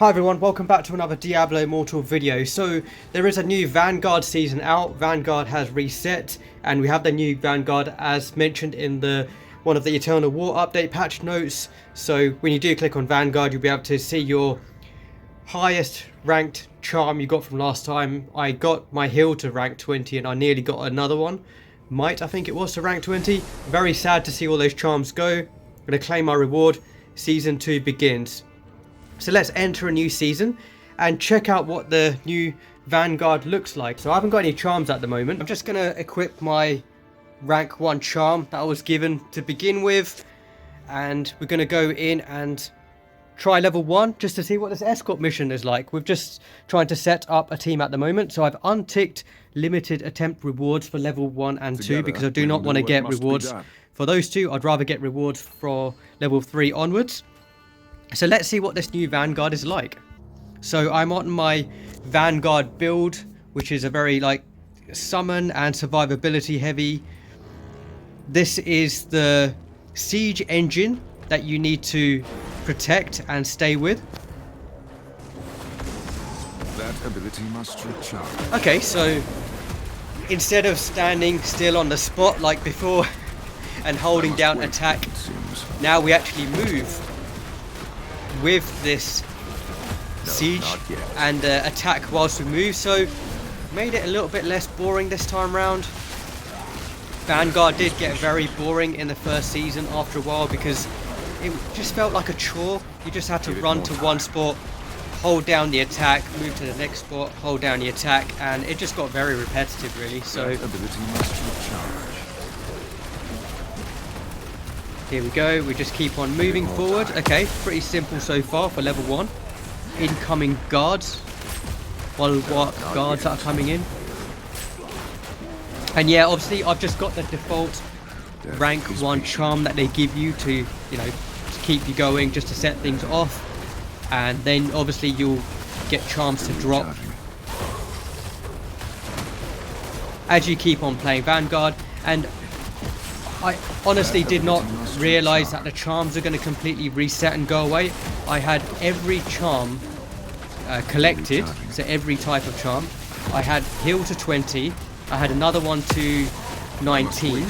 Hi everyone, welcome back to another Diablo Immortal video. So there is a new Vanguard season out. Vanguard has reset and we have the new Vanguard as mentioned in one of the Eternal War update patch notes. So when you do click on Vanguard, you'll be able to see your highest ranked charm you got from last time. I got my heal to rank 20 and I nearly got another one. Might, I think it was, to rank 20. Very sad to see all those charms go. I'm going to claim my reward. Season 2 begins. So let's enter a new season and check out what the new Vanguard looks like. So I haven't got any charms at the moment. I'm just going to equip my rank 1 charm that I was given to begin with. And we're going to go in and try level 1 just to see what this escort mission is like. We're just trying to set up a team at the moment. So I've unticked limited attempt rewards for level 1 and 2 because I do not want to get rewards for those two. I'd rather get rewards for level 3 onwards. So let's see what this new Vanguard is like. So I'm on my Vanguard build, which is a very summon and survivability heavy. This is the siege engine that you need to protect and stay with. That ability must recharge. Okay, so instead of standing still on the spot like before and holding down attack, now we actually move with this siege and attack whilst we move, so made it a little bit less boring this time round. Vanguard did get very boring in the first season after a while because it just felt like a chore. You just had to run to one spot, hold down the attack, move to the next spot, hold down the attack, and it just got very repetitive really. So here we go, we just keep on moving forward. Okay, pretty simple so far for level 1. Incoming guards. What guards that are coming in. And yeah, obviously I've just got the default rank 1 charm that they give you to, to keep you going, just to set things off. And then obviously you'll get charms to drop as you keep on playing Vanguard. And I honestly did not realise that the charms are going to completely reset and go away. I had every charm collected, so every type of charm. I had heal to 20, I had another one to 19,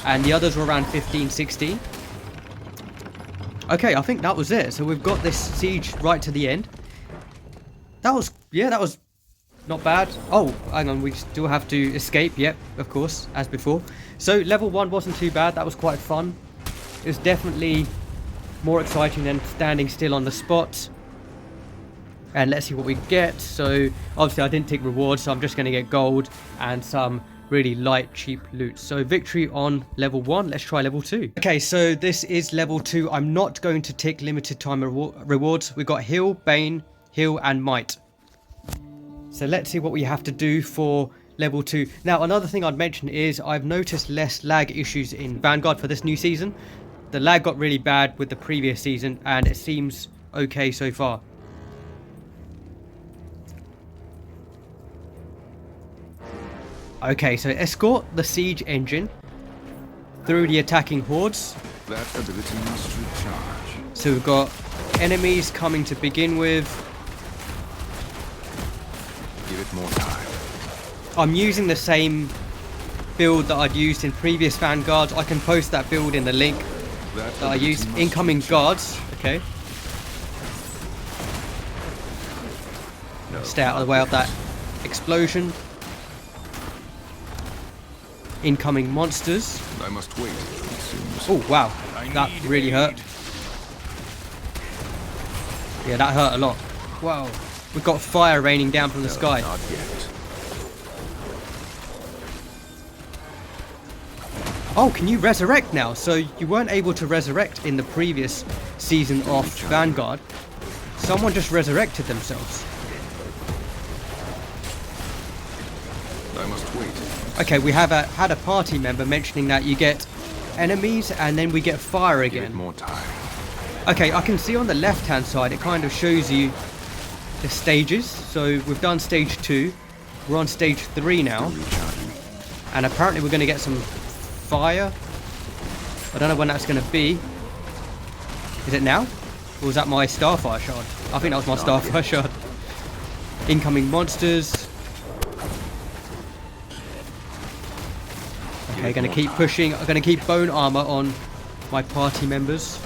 and the others were around 15, 16. Okay, I think that was it. So we've got this siege right to the end. That was not bad. Oh, hang on, we still have to escape. Yep, of course, as before. So level 1 wasn't too bad. That was quite fun. It was definitely more exciting than standing still on the spot. And let's see what we get. So obviously I didn't take rewards, so I'm just going to get gold and some really light, cheap loot. So victory on level 1. Let's try level 2. Okay, so this is level 2. I'm not going to tick limited time rewards. We've got heal, bane, heal, and might. So let's see what we have to do for level 2. Now, another thing I'd mention is I've noticed less lag issues in Vanguard for this new season. The lag got really bad with the previous season, and it seems okay so far. Okay, so escort the siege engine through the attacking hordes. That ability must recharge. So we've got enemies coming to begin with. Give it more time. I'm using the same build that I'd used in previous Vanguards. I can post that build in the link that I used. Incoming guards. Okay. No, stay out of the way of that explosion. Incoming monsters. I must wait. Oh wow, that really hurt. Yeah, that hurt a lot. Wow, we've got fire raining down from the sky. Not yet. Oh, can you resurrect now? So you weren't able to resurrect in the previous season of Vanguard. Someone just resurrected themselves. I must wait. Okay, we have had a party member mentioning that you get enemies and then we get fire again. Give it more time. Okay, I can see on the left hand side it kind of shows you the stages. So we've done stage 2, we're on stage 3 now, and apparently we're going to get some fire. I don't know when that's going to be. Is it now? Or was that my Starfire shard? I think that was my Starfire shard. Incoming monsters. Okay, gonna keep pushing. I'm gonna keep bone armor on my party members.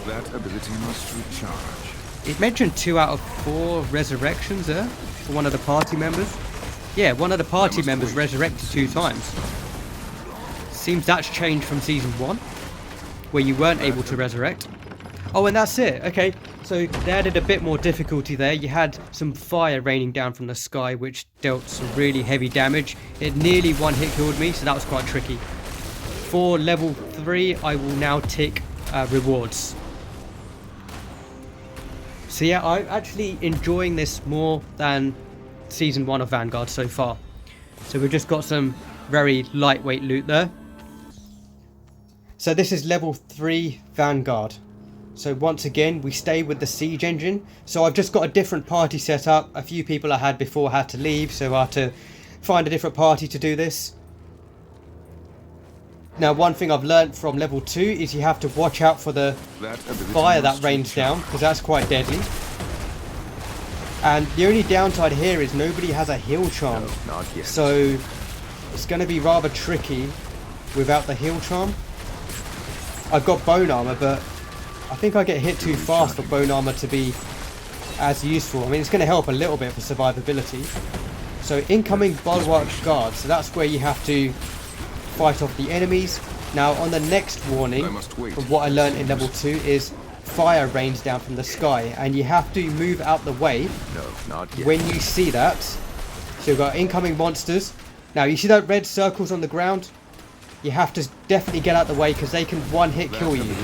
That ability must recharge. It mentioned 2 out of 4 resurrections there for one of the party members. Yeah, one of the party members resurrected 2 times. Seems that's changed from season 1, where you weren't able to resurrect. Oh, and that's it. Okay, so they added a bit more difficulty there. You had some fire raining down from the sky, which dealt some really heavy damage. It nearly one-hit killed me, so that was quite tricky. For level 3, I will now tick rewards. So yeah, I'm actually enjoying this more than season 1 of Vanguard so far. So we've just got some very lightweight loot there. So this is level 3 Vanguard. So once again, we stay with the siege engine. So I've just got a different party set up. A few people I had before had to leave, so I had to find a different party to do this. Now, one thing I've learnt from level 2 is you have to watch out for the fire that rains down, because that's quite deadly. And the only downside here is nobody has a heal charm. No, not yet. So it's going to be rather tricky without the heal charm. I've got bone armor, but I think I get hit too fast for bone armor to be as useful. I mean, it's going to help a little bit for survivability. So incoming bulwark guard. So that's where you have to fight off the enemies. Now on the next warning, from what I learned in level 2, is fire rains down from the sky, and you have to move out the way when you see that. So you've got incoming monsters. Now you see that red circles on the ground? You have to definitely get out the way, because they can one-hit kill you.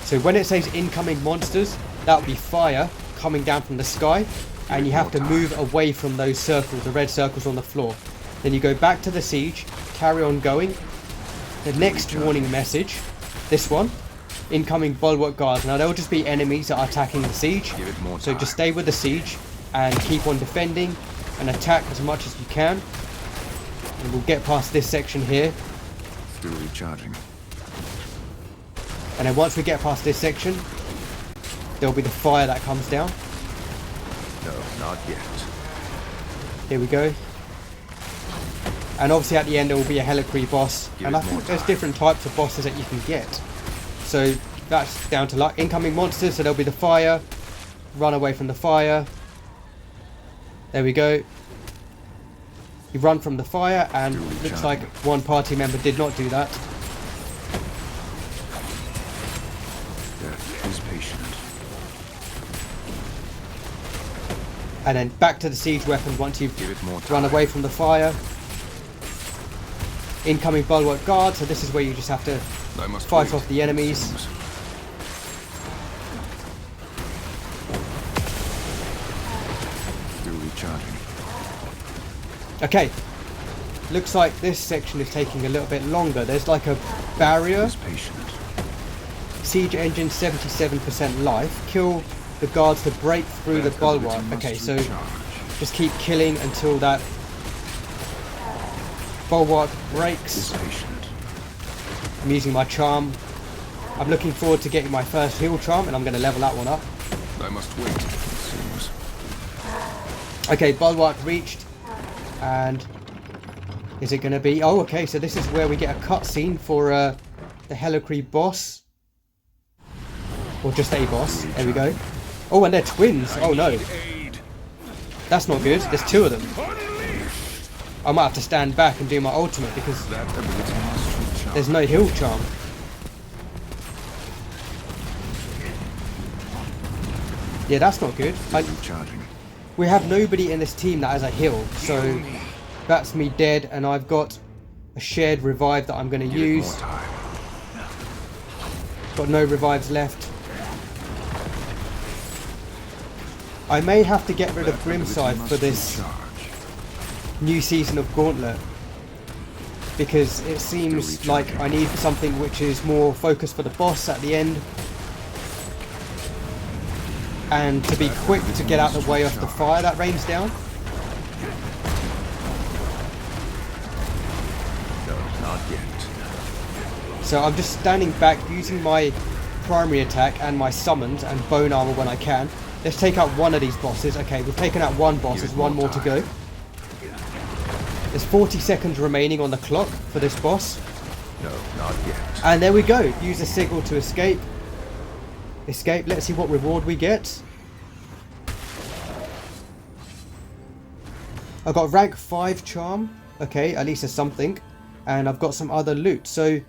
So when it says incoming monsters, that will be fire coming down from the sky, and you have to move away from those circles, the red circles on the floor. Then you go back to the siege, carry on going. The next warning message, this one, incoming bulwark guards. Now they'll just be enemies that are attacking the siege, so just stay with the siege and keep on defending and attack as much as you can. And we'll get past this section here. Still recharging. And then once we get past this section, there'll be the fire that comes down. No, not yet. Here we go. And obviously at the end there will be a Helicree boss. And I think there's different types of bosses that you can get. So that's down to luck. Incoming monsters, so there'll be the fire. Run away from the fire. There we go. You run from the fire, and looks like one party member did not do that. Death is patient. And then back to the siege weapon once you've run away from the fire. Incoming bulwark guard, so this is where you just have to fight off the enemies. Still recharging. Okay, looks like this section is taking a little bit longer. There's like a barrier. Siege engine 77% life. Kill the guards to break through the bulwark. Okay, so just keep killing until that bulwark breaks. I'm using my charm. I'm looking forward to getting my first heal charm, and I'm going to level that one up. I must wait, it seems. Okay, bulwark reached. And is it going to be... Oh, okay, so this is where we get a cutscene for the Helicree boss. Or just a boss. There we go. Oh, and they're twins. Oh, no. That's not good. There's 2 of them. I might have to stand back and do my ultimate, because there's no heal charm. Yeah, that's not good. We have nobody in this team that has a heal, so that's me dead, and I've got a shared revive that I'm going to use. Got no revives left. I may have to get rid of Grimside for this new season of Gauntlet, because it seems like I need something which is more focused for the boss at the end. And to be quick to get out the way of the fire that rains down. No, not yet. So I'm just standing back using my primary attack and my summons and bone armor when I can. Let's take out one of these bosses. Okay, we've taken out one boss. There's one more to go. There's 40 seconds remaining on the clock for this boss. No, not yet. And there we go. Use a signal to escape. Escape. Let's see what reward we get. I got rank 5 charm. Okay, at least there's something. And I've got some other loot. So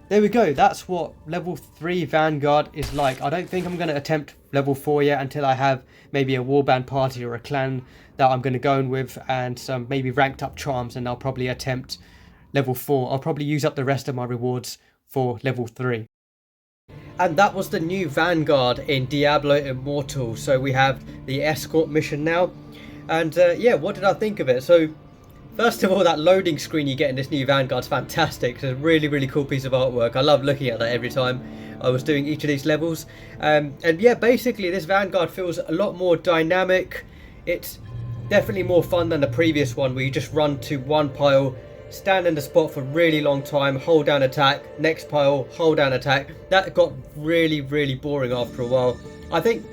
there we go. That's what level 3 Vanguard is like. I don't think I'm going to attempt level 4 yet until I have maybe a warband party or a clan that I'm going to go in with and some maybe ranked up charms, and I'll probably attempt level 4. I'll probably use up the rest of my rewards for level 3. And that was the new Vanguard in Diablo Immortal. So we have the Escort mission now. And yeah, what did I think of it? So first of all, that loading screen you get in this new Vanguard's fantastic. It's a really, really cool piece of artwork. I love looking at that every time I was doing each of these levels. And yeah, basically this Vanguard feels a lot more dynamic. It's definitely more fun than the previous one where you just run to one pile, stand in the spot for a really long time, hold down attack, next pile, hold down attack. That got really, really boring after a while. I think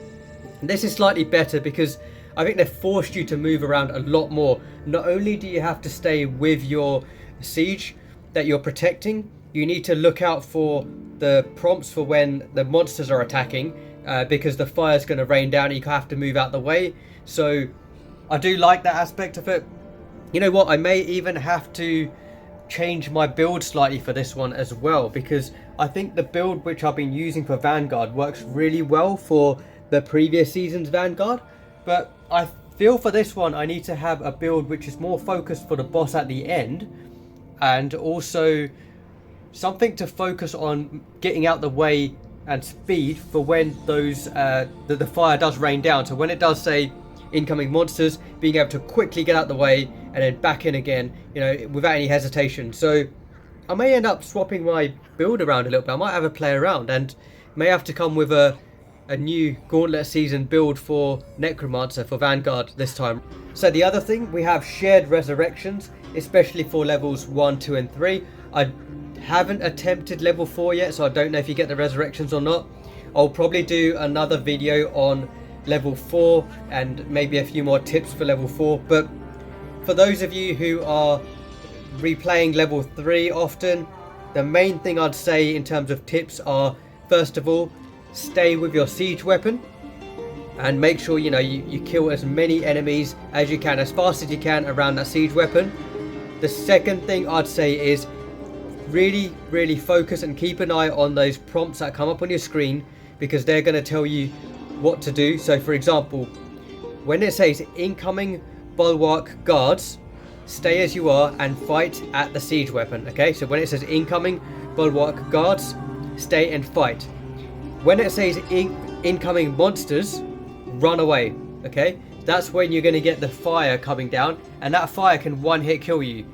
this is slightly better because I think they've forced you to move around a lot more. Not only do you have to stay with your siege that you're protecting, you need to look out for the prompts for when the monsters are attacking, because the fire's going to rain down and you have to move out the way. So I do like that aspect of it. You know what, I may even have to change my build slightly for this one as well, because I think the build which I've been using for Vanguard works really well for the previous season's Vanguard. But I feel for this one I need to have a build which is more focused for the boss at the end, and also something to focus on getting out the way and speed for when those the fire does rain down. So when it does say incoming monsters, being able to quickly get out the way and then back in again, you know, without any hesitation. So I may end up swapping my build around a little bit. I might have a play around and may have to come with a new Gauntlet season build for Necromancer for Vanguard this time. So the other thing, we have shared resurrections, especially for levels 1, 2 and 3. I haven't attempted level 4 yet, so I don't know if you get the resurrections or not. I'll probably do another video on level 4 and maybe a few more tips for level 4. But for those of you who are replaying level 3 often, the main thing I'd say in terms of tips are, first of all, stay with your siege weapon and make sure you kill as many enemies as you can, as fast as you can around that siege weapon. The second thing I'd say is really focus and keep an eye on those prompts that come up on your screen, because they're going to tell you what to do. So for example, when it says incoming bulwark guards, stay as you are and fight at the siege weapon. Okay, so when it says incoming bulwark guards, stay and fight. When it says incoming monsters, run away. Okay, that's when you're going to get the fire coming down, and that fire can one hit kill you.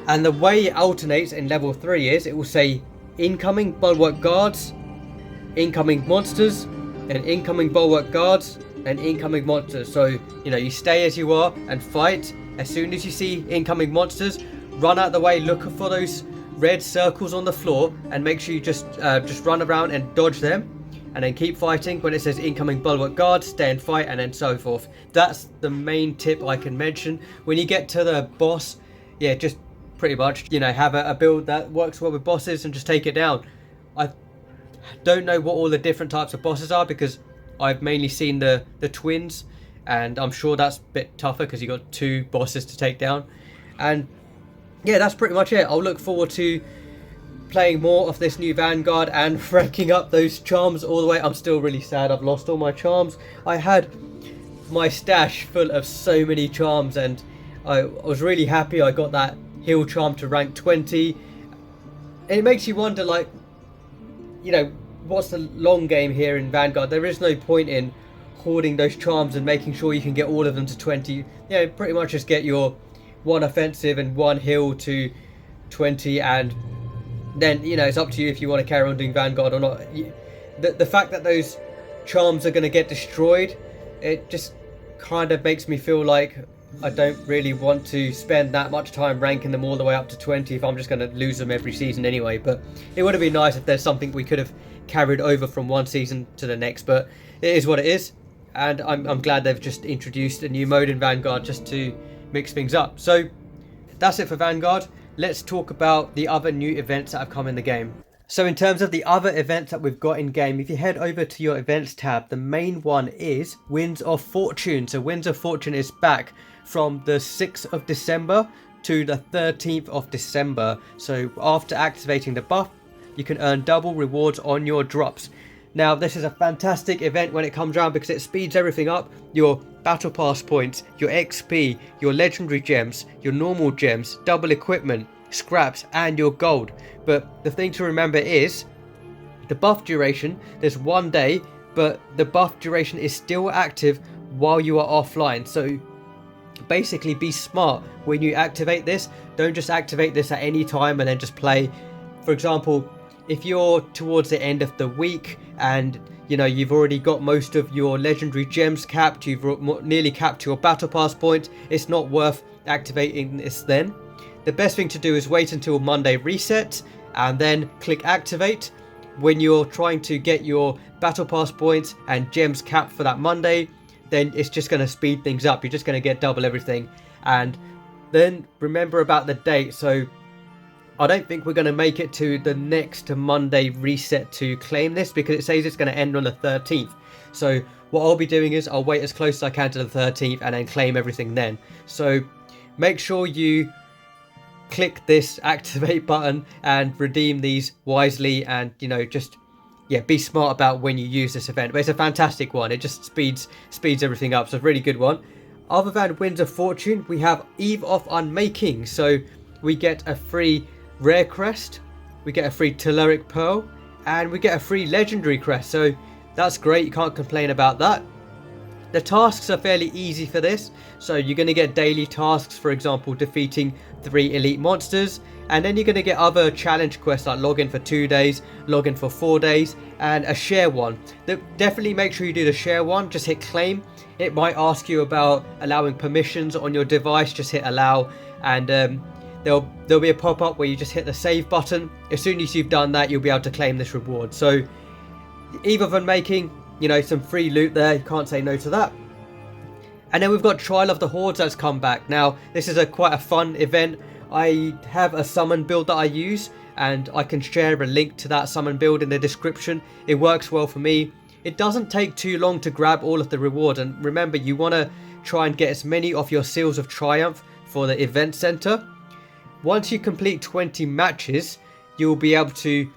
And the way it alternates in level 3 is it will say incoming bulwark guards, incoming monsters, and incoming bulwark guards, and incoming monsters. So you stay as you are and fight. As soon as you see incoming monsters, run out the way, look for those red circles on the floor, and make sure you just run around and dodge them, and then keep fighting. When it says incoming bulwark guards, stay and fight, and then so forth. That's the main tip I can mention. When you get to the boss, yeah, just pretty much have a build that works well with bosses and just take it down. I don't know what all the different types of bosses are, because I've mainly seen the twins, and I'm sure that's a bit tougher because you got 2 bosses to take down. And yeah, that's pretty much it. I'll look forward to playing more of this new Vanguard and ranking up those charms all the way. I'm still really sad I've lost all my charms. I had my stash full of so many charms, and I was really happy I got that heal charm to rank 20. And it makes you wonder, like, what's the long game here in Vanguard? There is no point in hoarding those charms and making sure you can get all of them to 20. Pretty much just get your 1 offensive and 1 heal to 20, and then it's up to you if you want to carry on doing Vanguard or not. The fact that those charms are going to get destroyed, it just kind of makes me feel like I don't really want to spend that much time ranking them all the way up to 20 if I'm just going to lose them every season anyway. But it would have been nice if there's something we could have carried over from one season to the next. But it is what it is. And I'm glad they've just introduced a new mode in Vanguard just to mix things up. So that's it for Vanguard. Let's talk about the other new events that have come in the game. So in terms of the other events that we've got in game, if you head over to your events tab, the main one is Winds of Fortune. So Winds of Fortune is back from the 6th of December to the 13th of December. So after activating the buff, you can earn double rewards on your drops. Now this is a fantastic event when it comes around because it speeds everything up. Your battle pass points, your XP, your legendary gems, your normal gems, double equipment, scraps and your gold. But the thing to remember is the buff duration, there's 1 day, but the buff duration is still active while you are offline. So basically be smart when you activate this. Don't just activate this at any time and then just play. For example, if you're towards the end of the week and you've already got most of your legendary gems capped, you've nearly capped your battle pass points, it's not worth activating this then. The best thing to do is wait until Monday reset and then click activate when you're trying to get your battle pass points and gems capped for that Monday. Then it's just going to speed things up. You're just going to get double everything. And then remember about the date. So I don't think we're going to make it to the next Monday reset to claim this because it says it's going to end on the 13th. So what I'll be doing is I'll wait as close as I can to the 13th and then claim everything then. So make sure you click this activate button and redeem these wisely and be smart about when you use this event. But it's a fantastic one. It just speeds everything up. So it's a really good one. Other than Winds of Fortune, we have Eve of Unmaking. So we get a free rare crest, we get a free telluric pearl, and we get a free legendary crest. So that's great. You can't complain about that. The tasks are fairly easy for this. So you're going to get daily tasks, for example, defeating 3 elite monsters. And then you're going to get other challenge quests like log in for 2 days, log in for 4 days, and a share one. Definitely make sure you do the share one. Just hit claim. It might ask you about allowing permissions on your device. Just hit allow. And there'll be a pop-up where you just hit the save button. As soon as you've done that, you'll be able to claim this reward. So Eve of Unmaking, some free loot there. You can't say no to that. And then we've got Trial of the Hordes that's come back. Now, this is quite a fun event. I have a summon build that I use, and I can share a link to that summon build in the description. It works well for me. It doesn't take too long to grab all of the rewards. And remember, you want to try and get as many of your Seals of Triumph for the event center. Once you complete 20 matches, you'll be able to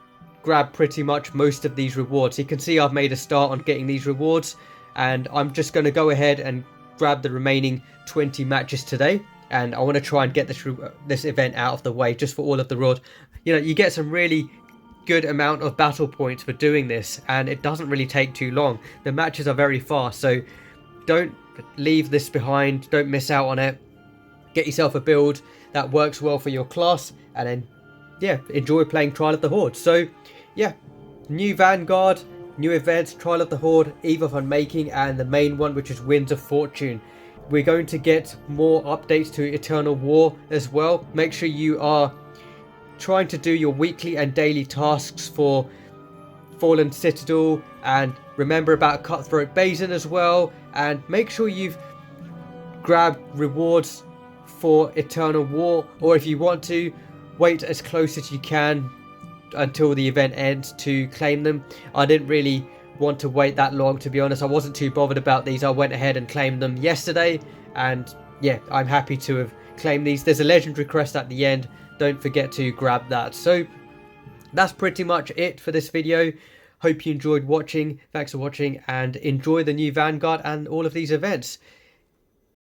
grab pretty much most of these rewards. You can see I've made a start on getting these rewards, and I'm just going to go ahead and grab the remaining 20 matches today. And I want to try and get this event out of the way just for all of the rewards. You get some really good amount of battle points for doing this, and it doesn't really take too long. The matches are very fast, so don't leave this behind. Don't miss out on it. Get yourself a build that works well for your class, and then enjoy playing Trial of the Horde. So new Vanguard, new events, Trial of the Horde, Eve of Unmaking, and the main one, which is Winds of Fortune. We're going to get more updates to Eternal War as well. Make sure you are trying to do your weekly and daily tasks for Fallen Citadel, and remember about Cutthroat Basin as well, and make sure you've grabbed rewards for Eternal War, or if you want to, wait as close as you can until the event ends to claim them. I didn't really want to wait that long, to be honest. I wasn't too bothered about these. I went ahead and claimed them yesterday, and I'm happy to have claimed these. There's a legendary crest at the end. Don't forget to grab that. So that's pretty much it for this video. Hope you enjoyed watching. Thanks for watching, and enjoy the new Vanguard and all of these events.